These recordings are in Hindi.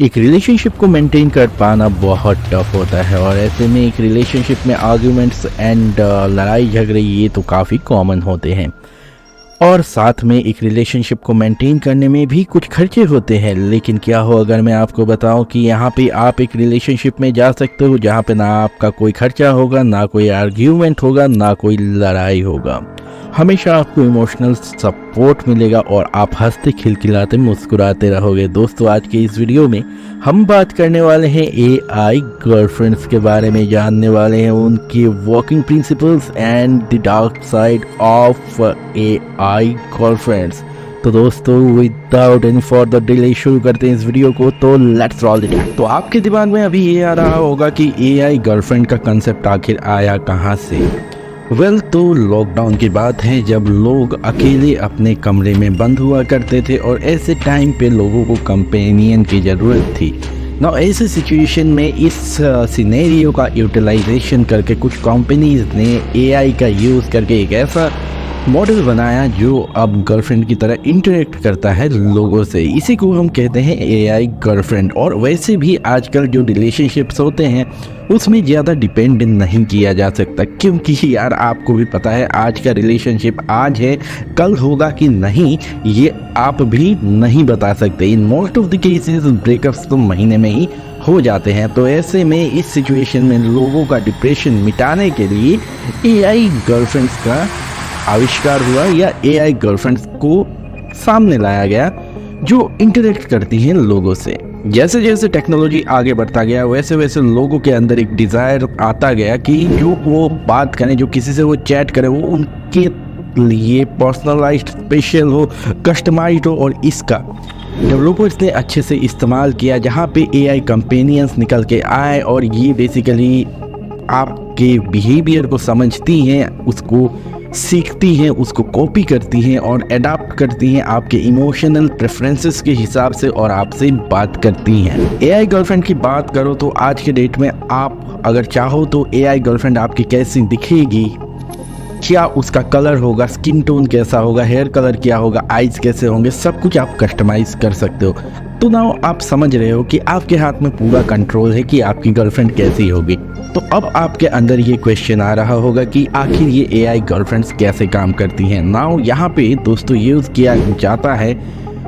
एक रिलेशनशिप को मेंटेन कर पाना बहुत टफ होता है और ऐसे में एक रिलेशनशिप में आर्ग्यूमेंट्स एंड लड़ाई झगड़े ये तो काफ़ी कॉमन होते हैं। और साथ में एक रिलेशनशिप को मेंटेन करने में भी कुछ खर्चे होते हैं। लेकिन क्या हो अगर मैं आपको बताऊं कि यहाँ पे आप एक रिलेशनशिप में जा सकते हो जहाँ पे ना आपका कोई खर्चा होगा, ना कोई आर्ग्यूमेंट होगा, ना कोई लड़ाई होगा। हमेशा आपको इमोशनल सपोर्ट मिलेगा और आप हंसते खिलखिलाते मुस्कुराते रहोगे। दोस्तों आज के इस वीडियो में हम बात करने वाले हैं AI गर्लफ्रेंड्स के बारे में, जानने वाले हैं उनके working principles and the dark side of AI girlfriends. तो दोस्तों विदाउट एनी फर्दर डिले शुरू करते हैं इस वीडियो को। तो लेट्स रोल इट। तो आपके दिमाग में अभी ये आ रहा होगा कि AI गर्लफ्रेंड का कंसेप्ट आखिर आया कहाँ से। तो लॉकडाउन की बात है जब लोग अकेले अपने कमरे में बंद हुआ करते थे और ऐसे टाइम पे लोगों को कंपेनियन की ज़रूरत थी ना। ऐसे सिचुएशन में इस सिनेरियो का यूटिलाइजेशन करके कुछ कंपनीज ने AI का यूज़ करके एक ऐसा मॉडल बनाया जो अब गर्लफ्रेंड की तरह इंटरेक्ट करता है लोगों से। इसी को हम कहते हैं AI गर्लफ्रेंड। और वैसे भी आजकल जो रिलेशनशिप्स होते हैं उसमें ज़्यादा डिपेंड नहीं किया जा सकता, क्योंकि यार आपको भी पता है आज का रिलेशनशिप आज है, कल होगा कि नहीं ये आप भी नहीं बता सकते। In most of the cases breakups तो महीने में ही हो जाते हैं। तो ऐसे में इस सिचुएशन में लोगों का डिप्रेशन मिटाने के लिए AI गर्लफ्रेंड्स का आविष्कार हुआ या AI गर्लफ्रेंड्स को सामने लाया गया जो इंटरेक्ट करती हैं लोगों से। जैसे जैसे टेक्नोलॉजी आगे बढ़ता गया वैसे वैसे लोगों के अंदर एक डिज़ायर आता गया कि जो वो बात करें, जो किसी से वो चैट करें, वो उनके लिए पर्सनलाइज्ड, स्पेशल हो, कस्टमाइज्ड हो। और इसका डेवलपर्स ने अच्छे से इस्तेमाल किया जहाँ पे AI कंपेनियंस निकल के आए और ये बेसिकली आपके बिहेवियर को समझती हैं, उसको सीखती हैं, उसको कॉपी करती हैं और अडाप्ट करती हैं आपके इमोशनल प्रेफरेंसेस के हिसाब से और आपसे बात करती हैं। AI गर्लफ्रेंड की बात करो तो आज के डेट में आप अगर चाहो तो AI गर्लफ्रेंड आपकी कैसी दिखेगी, क्या उसका कलर होगा, स्किन टोन कैसा होगा, हेयर कलर क्या होगा, आइज कैसे होंगे, सब कुछ आप कस्टमाइज कर सकते हो। तो नाउ आप समझ रहे हो कि आपके हाथ में पूरा कंट्रोल है कि आपकी गर्लफ्रेंड कैसी होगी। तो अब आपके अंदर ये क्वेश्चन आ रहा होगा कि आखिर ये AI गर्लफ्रेंड्स कैसे काम करती हैं। नाउ यहाँ पे दोस्तों यूज़ किया जाता है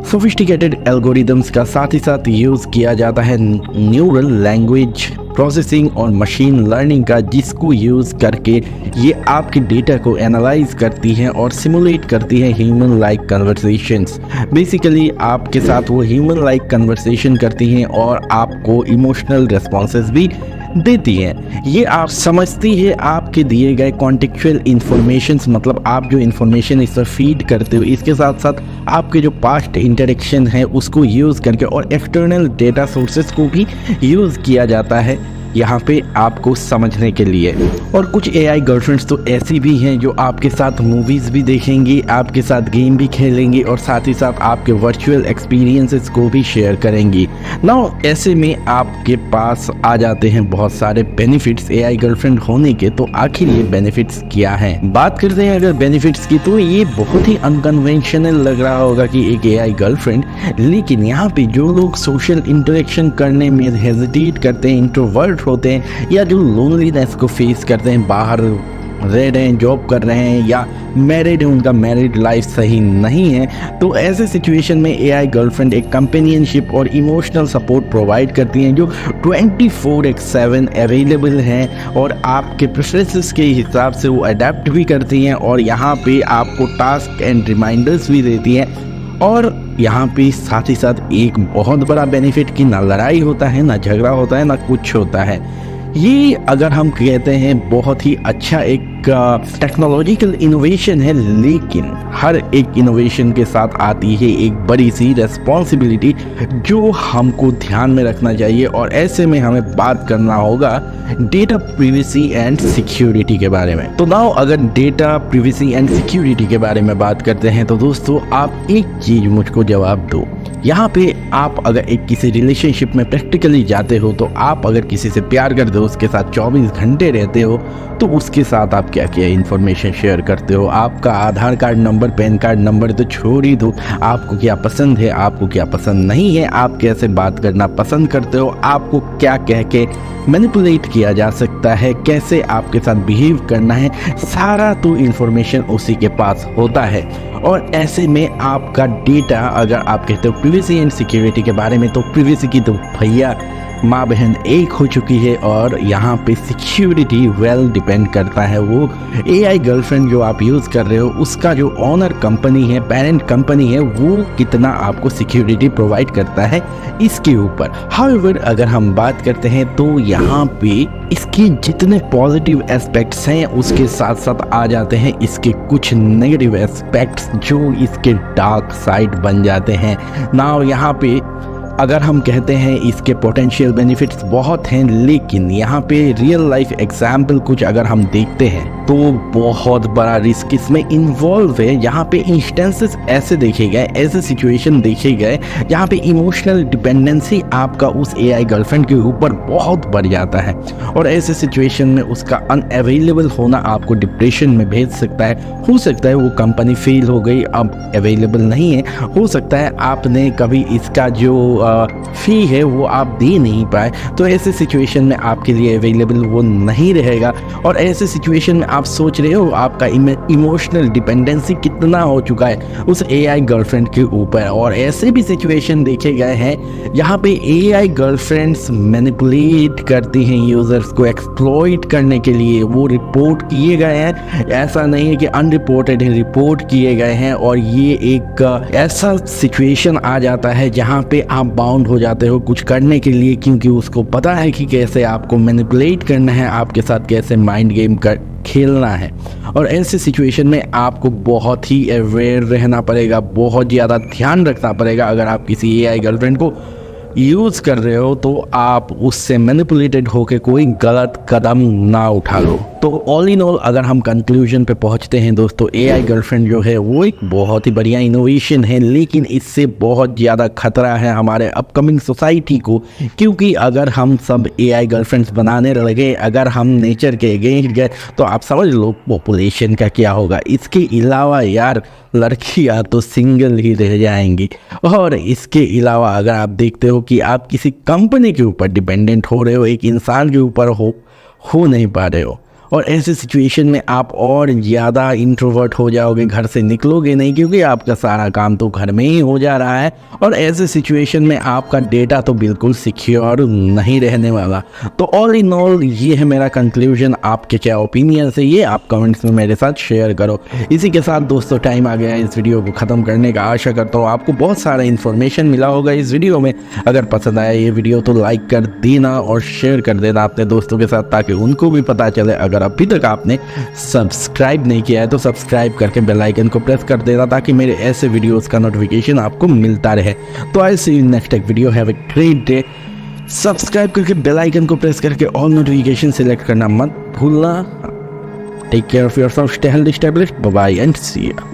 सोफिस्टिकेटेड एल्गोरिदम्स का, साथ ही साथ यूज़ किया जाता है न्यूरल लैंग्वेज प्रोसेसिंग और मशीन लर्निंग का, जिसको यूज़ करके ये आपके डेटा को एनालाइज करती हैं और सिमुलेट करती हैं ह्यूमन लाइक कन्वर्सेशंस। बेसिकली आपके साथ वो ह्यूमन लाइक कन्वर्सेशन करती हैं और आपको इमोशनल रिस्पॉन्सेस भी देती हैं। ये आप समझती है आपके दिए गए कॉन्टेक्चुअल इन्फॉर्मेशंस, मतलब आप जो इन्फॉर्मेशन इस पर फीड करते हो, इसके साथ साथ आपके जो पास्ट इंटरेक्शन है उसको यूज़ करके और एक्सटर्नल डेटा सोर्सेज को भी यूज़ किया जाता है यहाँ पे आपको समझने के लिए। और कुछ AI गर्लफ्रेंड्स तो ऐसी भी हैं जो आपके साथ मूवीज़ भी देखेंगी, आपके साथ गेम भी खेलेंगी और साथ ही साथ आपके वर्चुअल एक्सपीरियंसेस को भी शेयर करेंगी। नाउ ऐसे में आपके पास आ जाते हैं बहुत सारे बेनिफिट्स AI गर्लफ्रेंड होने के। तो आखिर ये बेनिफिट्स क्या हैं? बात करते हैं अगर बेनिफिट्स की, तो ये बहुत ही अनकन्वेंशनल लग रहा होगा कि एक AI गर्लफ्रेंड, लेकिन यहाँ पे जो लोग सोशल इंटरेक्शन करने में हेजिटेट करते हैं, इंट्रोवर्ट होते हैं या जो लोनलीनेस को फेस करते हैं, बाहर रह रहे हैं, जॉब कर रहे हैं या मैरिड है, उनका मैरिड लाइफ सही नहीं है, तो ऐसे सिचुएशन में AI गर्लफ्रेंड एक कंपेनियनशिप और इमोशनल सपोर्ट प्रोवाइड करती हैं जो 24/7 अवेलेबल हैं और आपके प्रेफरेंसेस के हिसाब से वो अडेप्ट भी करती हैं और यहाँ पे आपको टास्क एंड रिमाइंडर्स भी देती हैं। और यहाँ पे साथ ही साथ एक बहुत बड़ा बेनिफिट कि ना लड़ाई होता है, ना झगड़ा होता है, ना कुछ होता है। ये अगर हम कहते हैं बहुत ही अच्छा एक टेक्नोलॉजिकल इनोवेशन है, लेकिन हर एक इनोवेशन के साथ आती है एक बड़ी सी रेस्पॉन्सिबिलिटी जो हमको ध्यान में रखना चाहिए। और ऐसे में हमें बात करना होगा डेटा प्रिवेसी एंड सिक्योरिटी के बारे में। तो नाउ अगर डेटा प्रिवेसी एंड सिक्योरिटी के बारे में बात करते हैं तो दोस्तों आप एक चीज़ मुझको जवाब दो। यहाँ पे आप अगर एक किसी रिलेशनशिप में प्रैक्टिकली जाते हो, तो आप अगर किसी से प्यार करते हो, उसके साथ 24 घंटे रहते हो, तो उसके साथ आप क्या क्या इन्फॉर्मेशन शेयर करते हो, आपका Aadhaar card number, PAN card number तो छोड़ ही दो, आपको क्या पसंद है, आपको क्या पसंद नहीं है, आप कैसे बात करना पसंद करते हो, आपको क्या कह के मैनिपुलेट किया जा सकता है, कैसे आपके साथ बिहेव करना है, सारा तो इन्फॉर्मेशन उसी के पास होता है। और ऐसे में आपका डेटा, अगर आप कहते हो प्रिवेसी एंड सिक्योरिटी के बारे में, तो प्रिवेसी की तो भैया माँ बहन एक हो चुकी है, और यहाँ पे सिक्योरिटी वेल डिपेंड करता है वो AI गर्लफ्रेंड जो आप यूज़ कर रहे हो, उसका जो ऑनर कंपनी है, पेरेंट कंपनी है, वो कितना आपको सिक्योरिटी प्रोवाइड करता है इसके ऊपर। हाउएवर अगर हम बात करते हैं तो यहाँ पे इसके जितने पॉजिटिव एस्पेक्ट्स हैं उसके साथ साथ आ जाते हैं इसके कुछ नेगेटिव एस्पेक्ट्स जो इसके डार्क साइड बन जाते हैं ना। यहाँ पे अगर हम कहते हैं इसके पोटेंशियल बेनिफिट्स बहुत हैं, लेकिन यहाँ पे रियल लाइफ एग्जाम्पल कुछ अगर हम देखते हैं तो बहुत बड़ा रिस्क इसमें इन्वॉल्व है। यहाँ पे इंस्टेंसेस ऐसे देखे गए, ऐसे सिचुएशन देखे गए जहाँ पे इमोशनल डिपेंडेंसी आपका उस AI गर्लफ्रेंड के ऊपर बहुत बढ़ जाता है, और ऐसे सिचुएशन में उसका अनअवेलेबल होना आपको डिप्रेशन में भेज सकता है। हो सकता है वो कंपनी फेल हो गई, अब अवेलेबल नहीं है, हो सकता है आपने कभी इसका जो फी है वो आप दे नहीं पाए, तो ऐसे सिचुएशन में आपके लिए अवेलेबल वो नहीं रहेगा। और ऐसे सिचुएशन में आप सोच रहे हो आपका इमोशनल डिपेंडेंसी कितना हो चुका है उस AI गर्लफ्रेंड के ऊपर। और ऐसे भी सिचुएशन देखे गए हैं यहाँ पे AI गर्लफ्रेंड्स मैनिपुलेट करती हैं यूजर्स को एक्सप्लॉइट करने के लिए, वो रिपोर्ट किए गए हैं, ऐसा नहीं है कि अनरिपोर्टेड है, रिपोर्ट किए गए हैं। और ये एक ऐसा सिचुएशन आ जाता है जहाँ पे आप बाउंड हो जाते हो कुछ करने के लिए, क्योंकि उसको पता है कि कैसे आपको मैनिपुलेट करना है, आपके साथ कैसे माइंड गेम खेलना है। और ऐसे सिचुएशन में आपको बहुत ही अवेयर रहना पड़ेगा, बहुत ज़्यादा ध्यान रखना पड़ेगा। अगर आप किसी AI गर्लफ्रेंड को यूज़ कर रहे हो तो आप उससे मैनिपुलेटेड होकर कोई गलत कदम ना उठा लो। तो ऑल इन ऑल अगर हम कंक्लूजन पे पहुंचते हैं दोस्तों, AI गर्लफ्रेंड जो है वो एक बहुत ही बढ़िया इनोवेशन है, लेकिन इससे बहुत ज़्यादा खतरा है हमारे अपकमिंग सोसाइटी को, क्योंकि अगर हम सब AI गर्लफ्रेंड्स बनाने लगे, अगर हम नेचर के अगेंस्ट गए, तो आप समझ लो पॉपुलेशन का क्या होगा। इसके अलावा यार लड़कियां तो सिंगल ही रह जाएंगी। और इसके अलावा अगर आप देखते हो कि आप किसी कंपनी के ऊपर डिपेंडेंट हो रहे हो, एक इंसान के ऊपर हो नहीं पा रहे हो, और ऐसे सिचुएशन में आप और ज़्यादा इंट्रोवर्ट हो जाओगे, घर से निकलोगे नहीं, क्योंकि आपका सारा काम तो घर में ही हो जा रहा है। और ऐसे सिचुएशन में आपका डेटा तो बिल्कुल सिक्योर नहीं रहने वाला। तो ऑल इन ऑल ये है मेरा कंक्लूजन। आपके क्या ओपिनियन है ये आप कमेंट्स में मेरे साथ शेयर करो। इसी के साथ दोस्तों टाइम आ गया इस वीडियो को ख़त्म करने का। आशा करता हूँ आपको बहुत सारा इन्फॉर्मेशन मिला होगा इस वीडियो में। अगर पसंद आया ये वीडियो तो लाइक कर देना और शेयर कर देना अपने दोस्तों के साथ, ताकि उनको भी पता चले। अगर अभी तक आपने सब्सक्राइब नहीं किया है तो सब्सक्राइब करके बेल आइकन को प्रेस कर देना, ताकि मेरे ऐसे वीडियोस का नोटिफिकेशन आपको मिलता रहे। तो I see you next video. Have a great day. Subscribe करके बेल आइकन को प्रेस करके ऑल नोटिफिकेशन सिलेक्ट करना मत भूलना। Take care of yourself, stay healthy, stay blessed, bye bye and see you.